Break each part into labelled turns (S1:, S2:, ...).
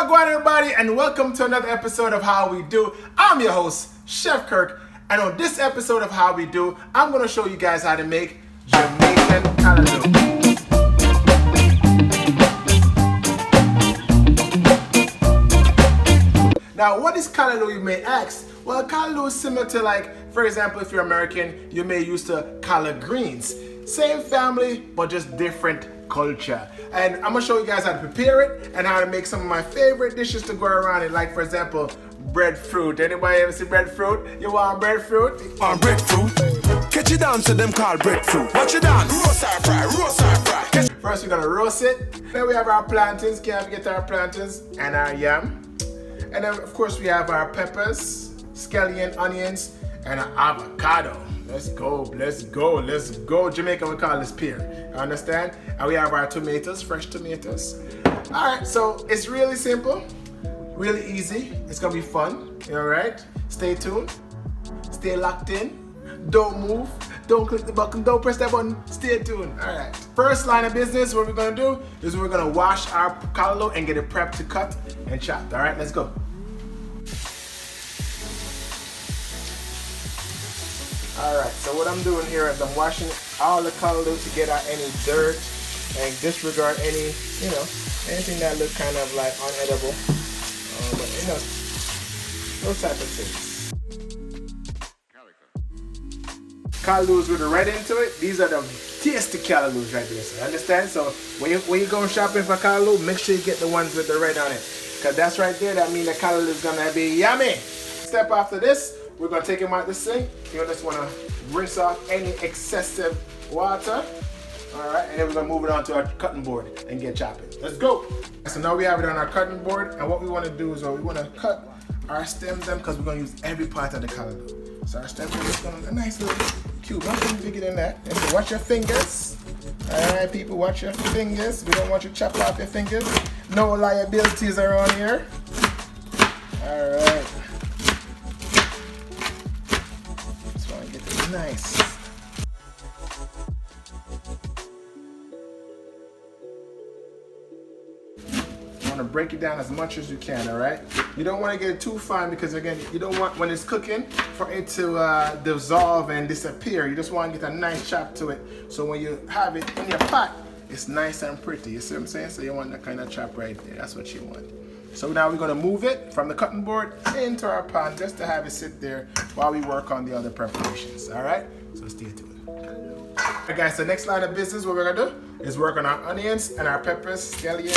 S1: Waa Gwaan, everybody, and welcome to another episode of How We Do. I'm your host, Chef Kirk, and on this episode of How We Do, I'm going to show you guys how to make Jamaican Callaloo. Now, what is Callaloo, you may ask? Well, Callaloo is similar to, like, for example, if you're American, you may use to collard greens. Same family, but just different culture. And I'm gonna show you guys how to prepare it and how to make some of my favorite dishes to go around it. Like, for example, breadfruit. Anybody ever see breadfruit? You want breadfruit?
S2: Breadfruit. Catch it down to them called breadfruit. Watch it down. Roast or fry, roast or fry.
S1: First, we're gonna roast it. Then we have our plantains. Can't forget our plantains and our yam. And then, of course, we have our peppers, scallion, onions, and an avocado. Let's go, let's go, let's go. Jamaica, we call this pear. You understand? And we have our tomatoes, fresh tomatoes. All right, so it's really simple, really easy. It's gonna be fun, all right? Stay tuned, stay locked in. Don't move, don't click the button, don't press that button. Stay tuned, all right. First line of business, what we're gonna do is we're gonna wash our callaloo and get it prepped to cut and chopped. All right, let's go. Alright, so what I'm doing here is I'm washing all the callaloo to get out any dirt and disregard any, anything that look kind of like unedible. But those type of things. Callaloos with the red into it, these are the tasty callaloos right there, so understand? So when you go shopping for callaloo, make sure you get the ones with the red on it. Because that's right there, that means the callaloo is going to be yummy. Step after this, we're going to take them out the sink. You just want to rinse off any excessive water. All right, and then we're going to move it onto our cutting board and get chopping. Let's go. So now we have it on our cutting board, and what we want to do is we want to cut our stems them because we're going to use every part of the callaloo. So our stems are just going to a nice little cube, nothing bigger than that. And so watch your fingers. All right, people, watch your fingers. We don't want you to chop off your fingers. No liabilities around here. All right. Nice. You want to break it down as much as you can, all right? You don't want to get it too fine because, again, you don't want, when it's cooking, for it to dissolve and disappear. You just want to get a nice chop to it. So when you have it in your pot, it's nice and pretty. You see what I'm saying? So you want that kind of chop right there. That's what you want. So now we're going to move it from the cutting board into our pan just to have it sit there while we work on the other preparations, all right? So stay tuned. All right, guys, the next line of business, what we're going to do is work on our onions and our peppers, scallion,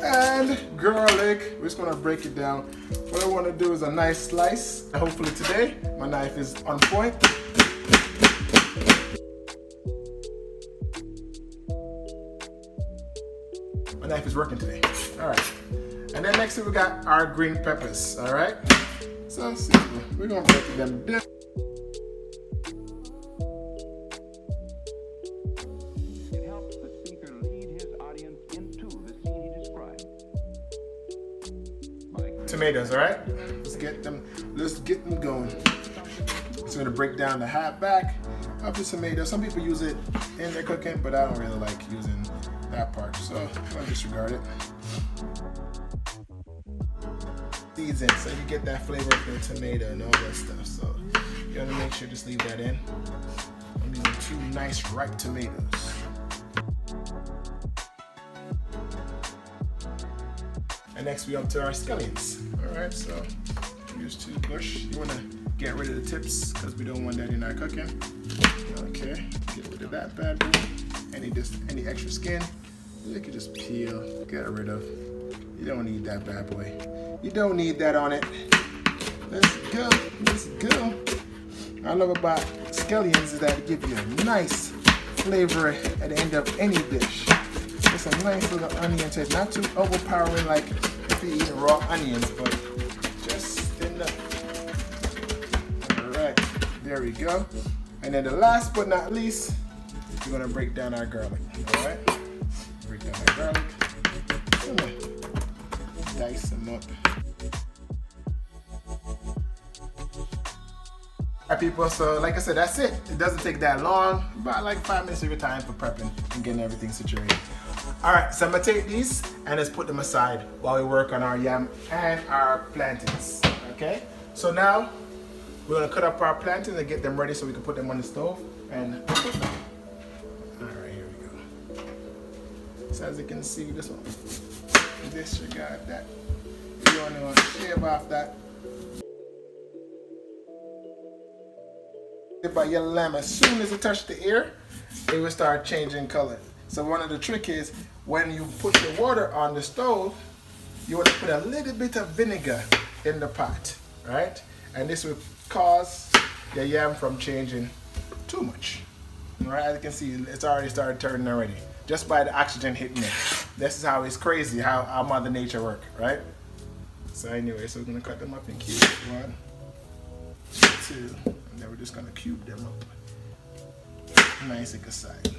S1: and garlic. We're just going to break it down. What I want to do is a nice slice. Hopefully today, my knife is on point. My knife is working today. All right. And then next we got our green peppers, all right? So simple. We're gonna break them down.
S3: It helps the speaker lead his audience into the scene he described.
S1: Tomatoes, all right? Let's get them going. So we're gonna break down the half back of the tomato. Some people use it in their cooking, but I don't really like using that part, so I'm gonna disregard it. Season, so you get that flavor of the tomato and all that stuff. So you gotta make sure just leave that in. I'm using 2 nice ripe tomatoes. And next we up to our scallions. All right, so use 2 bush. You wanna get rid of the tips because we don't want that in our cooking. Okay, get rid of that bad boy. Any extra skin, you can just peel, get rid of. You don't need that bad boy. You don't need that on it. Let's go, let's go. I love about scallions is that it gives you a nice flavor at the end of any dish. It's a nice little onion taste, not too overpowering like if you eat raw onions, but just enough. All right, there we go. And then the last but not least, we're gonna break down our garlic, all right? Break down our garlic. Dice them up. Alright people, so like I said, that's it. It doesn't take that long, about like 5 minutes of your time for prepping and getting everything situated. Alright, so I'm gonna take these and let's put them aside while we work on our yam and our plantains. Okay? So now we're gonna cut up our plantains and get them ready so we can put them on the stove and cook them. Alright, here we go. So as you can see, this one. Disregard that. You wanna shave off that. By yellow lamb, as soon as it touches the air, it will start changing color. So one of the trick is when you put the water on the stove, you want to put a little bit of vinegar in the pot, right? And this will cause the yam from changing too much. All right, as you can see, it's already started turning already, just by the oxygen hitting it. This is how it's crazy how Mother Nature work, right? So anyway, so we're gonna cut them up in cubes. 1, 2, and then we're just gonna cube them up. Nice and aside.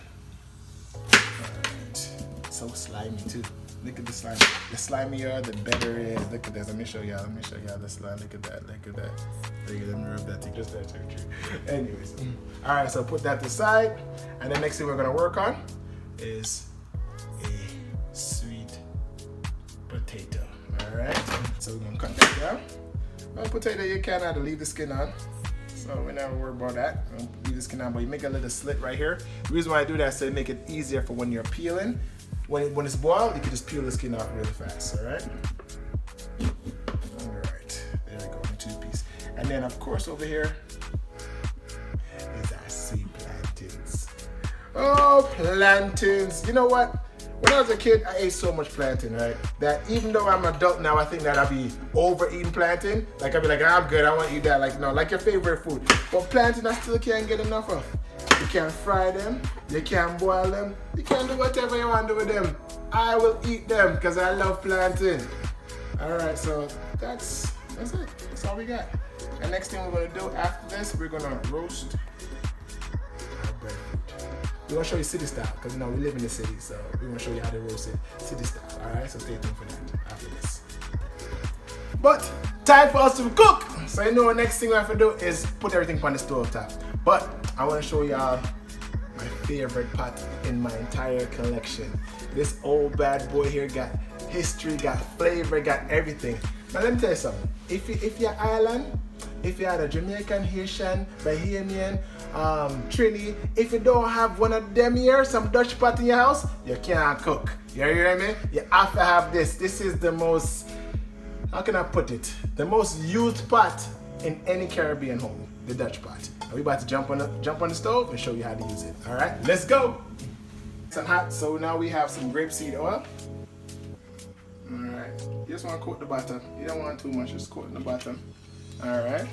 S1: Alright. So slimy too. Look at the slime. The slimier, the better it is. Look at this. Let me show y'all the slime. Look at that. Look at that. Look at them rub that thing. Just that true. Anyways. Alright, so put that aside. And the next thing we're gonna work on is a sweet potato. Alright. So we're gonna cut that down. Well, potato you can have to leave the skin on. So we never worry about that. Leave the skin on, but you make a little slit right here. The reason why I do that is to make it easier for when you're peeling. When it's boiled, you can just peel the skin off really fast, all right? All right, there we go, in 2 pieces. And then of course over here is our sweet plantains. Oh, plantains. You know what? When I was a kid, I ate so much plantain, right? That even though I'm an adult now, I think that I'll be overeating plantain. Like I'll be like, I'm good, I want to eat that. Like, no, like your favorite food. But plantain, I still can't get enough of. You can fry them, you can boil them, you can do whatever you want to do with them. I will eat them because I love plantain. All right, so that's it. That's all we got. And next thing we're gonna do after this, we're gonna roast our breadfruit. We're gonna show you city style because you know we live in the city, so we're gonna show you how to roast it city style. All right, so stay tuned for that after this. But time for us to cook. So you know what next thing we have to do is put everything on the stove top. But I want to show y'all my favorite pot in my entire collection. This old bad boy here got history, got flavor, got everything. Now let me tell you something. If you're Ireland, if you're a Jamaican, Haitian, Bahamian, Trini, if you don't have one of them here, some Dutch pot in your house, you can't cook. You hear me? You have to have this. This is the most, how can I put it? The most used pot in any Caribbean home, the Dutch pot. We're about to jump on the stove and show you how to use it. All right, let's go. It's hot, so now we have some grapeseed oil. All right, you just want to coat the bottom. You don't want too much, just coat the bottom. All right,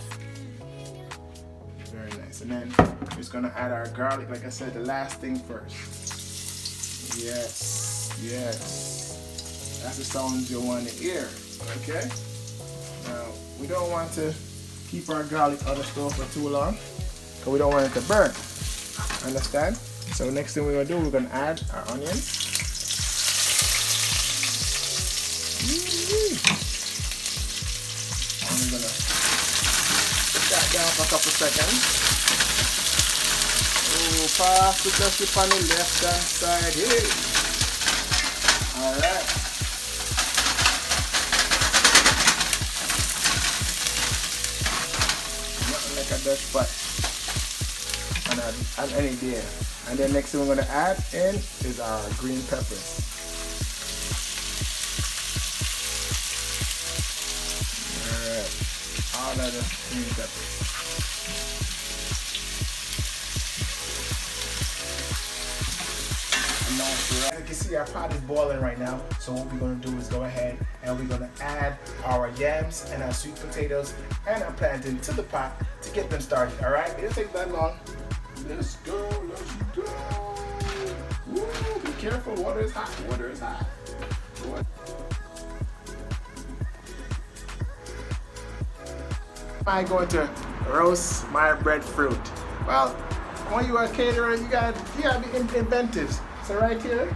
S1: very nice. And then we're just gonna add our garlic. Like I said, the last thing first. Yes, yes. That's the sound you want to hear. Okay. Now we don't want to keep our garlic on the stove for too long. We don't want it to burn. Understand? So next thing we're gonna do, we're gonna add our onions. And we're gonna put that down for a couple seconds. Oh, pass the dust on the left hand side here. Alright. Nothing like a Dutch pot. And any day. And then next thing we're going to add in is our green peppers. Alright, all of the green peppers. And now, as you can see, our pot is boiling right now. So what we're going to do is go ahead and we're going to add our yams and our sweet potatoes and our plantain to the pot to get them started. Alright, it doesn't take that long. Let's go, let's go. Woo, be careful, water is hot, water is hot. I'm going to roast my breadfruit. Well, when you are a caterer, you gotta be inventive. So right here,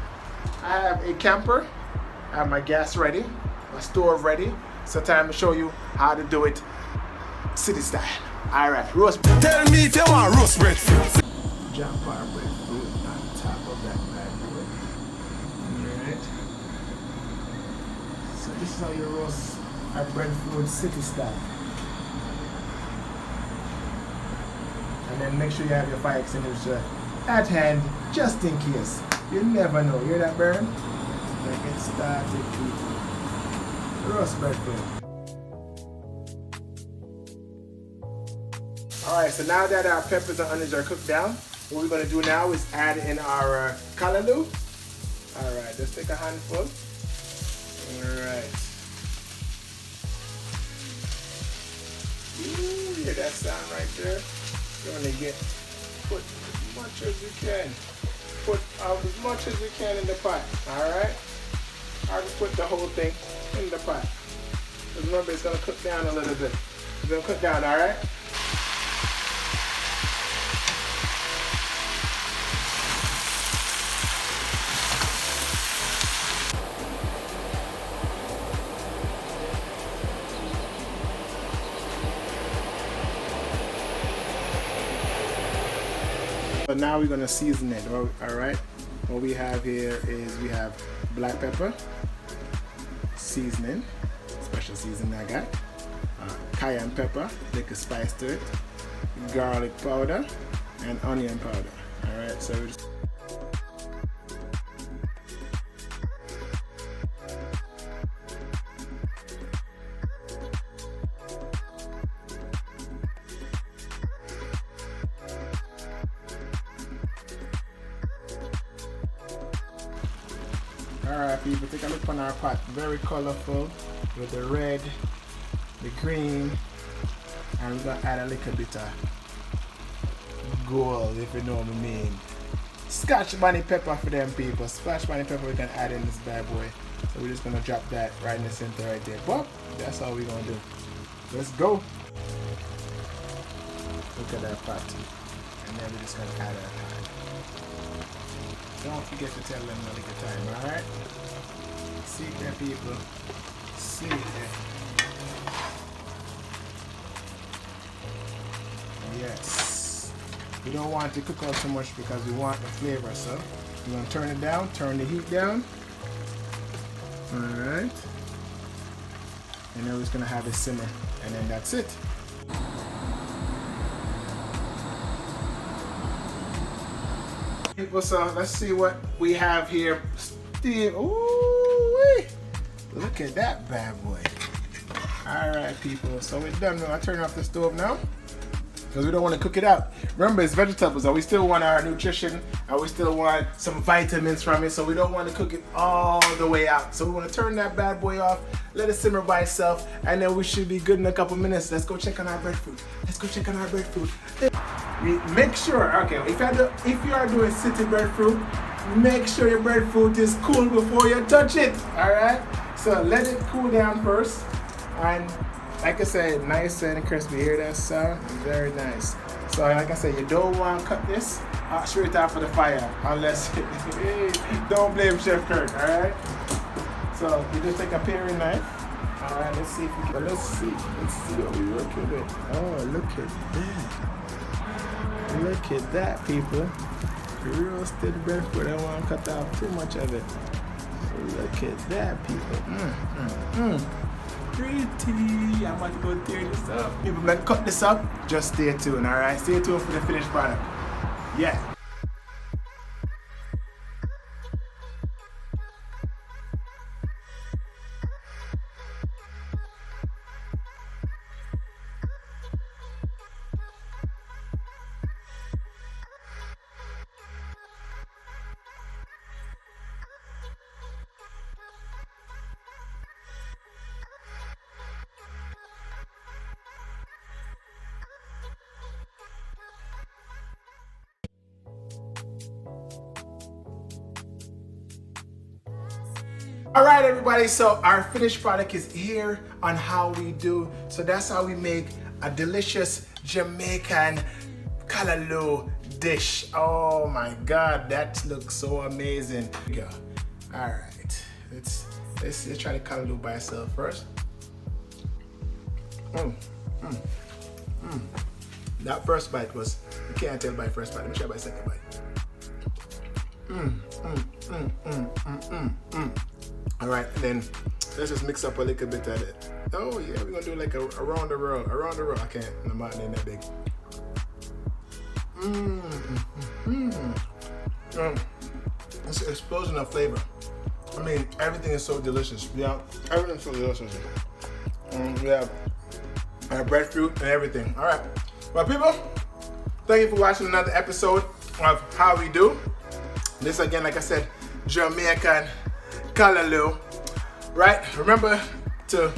S1: I have a camper. I have my gas ready, my stove ready. So time to show you how to do it city style. Alright, roast.
S2: Tell me if you want roast breadfruit.
S1: Jump our breadfruit on top of that bad boy. Alright. this is how you roast a breadfruit city style. And then make sure you have your fire extinguisher at hand, just in case. You never know. Hear that burn? Let's get started, people. Roast breadfruit. Alright, so now that our peppers and onions are cooked down, what we're going to do now is add in our callaloo. Alright, let's take a handful. Alright. Ooh, hear that sound right there? You're going to put as much as you can. Put as much as you can in the pot. Alright? I'll just put the whole thing in the pot. Because remember, it's going to cook down a little bit. It's going to cook down, alright? So now we're going to season it, alright? What we have here is we have black pepper, seasoning, special seasoning I got, cayenne pepper, little spice to it, garlic powder, and onion powder, alright? So alright people, take a look on our pot. Very colorful with the red, the green, and we're gonna add a little bit of gold, if you know what I mean. Scotch bonny pepper for them people. Scotch bonny pepper we can add in this bad boy. So we're just gonna drop that right in the center right there. But that's all we're gonna do. Let's go. Look at that pot. And then we're just gonna add our time. Don't forget to tell them a little time, alright? See there people. See there. Yes. We don't want to cook out too much because we want the flavor, so we're going to turn it down, turn the heat down. Alright. And then we're just going to have it simmer. And then that's it. People, so let's see what we have here. Steve, ooh, look at that bad boy. Alright people, so we're done now. I turn off the stove now because we don't want to cook it out. Remember, it's vegetables, and we still want our nutrition, and we still want some vitamins from it, so we don't want to cook it all the way out. So we want to turn that bad boy off, let it simmer by itself, and then we should be good in a couple minutes. Let's go check on our breadfruit. Let's go check on our breadfruit. Make sure, okay, if you are doing city breadfruit, make sure your breadfruit is cool before you touch it. Alright? So let it cool down first. And like I said, nice and crispy. Hear that sound? Very nice. So like I said, you don't want to cut this straight off of the fire unless don't blame Chef Kirk, alright? So you just take a paring knife. Alright, let's see if we can. Let's see what we're working with. Oh, look at that. Look at that, people. Roasted breadfruit. I don't want to cut off too much of it. Look at that, people. Pretty. I'm about to go tear this up. People, let's cut this up. Just stay tuned, alright? Stay tuned for the finished product. Yeah. Alright everybody, so our finished product is here on how we do. So that's how we make a delicious Jamaican Callaloo dish. Oh my god, that looks so amazing. Go. Alright, let's try the Callaloo by itself first. That first bite was, you can't tell by first bite. Let me try by second bite. All right, and then let's just mix up a little bit of it. Oh yeah, we're gonna do like a around the roll. I can't, the mountain ain't that big. It's an explosion of flavor. I mean, everything is so delicious. Yeah, everything's so delicious. We have our breadfruit and everything. All right, well, people, thank you for watching another episode of How We Do. This again, like I said, Jamaican Callaloo. Right? Remember to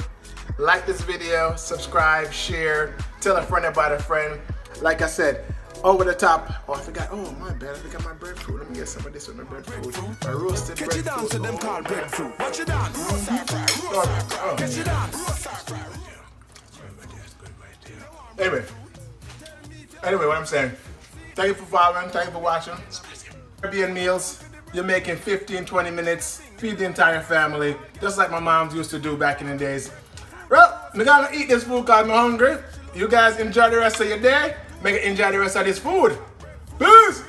S1: like this video, subscribe, share, tell a friend about a friend. Like I said, over the top. Oh, I forgot. Oh, my bad. I forgot my breadfruit. Let me get some of this with my breadfruit. My roasted breadfruit.
S2: Get you down to them called breadfruit. What you done? Roast and fry. Get you down. Roast and fry.
S1: Anyway, what I'm saying, thank you for following, thank you for watching. Caribbean meals, you're making 15, 20 minutes, feed the entire family, just like my moms used to do back in the days. Well, I'm gonna eat this food because I'm hungry. You guys enjoy the rest of your day. Make it enjoy the rest of this food. Peace!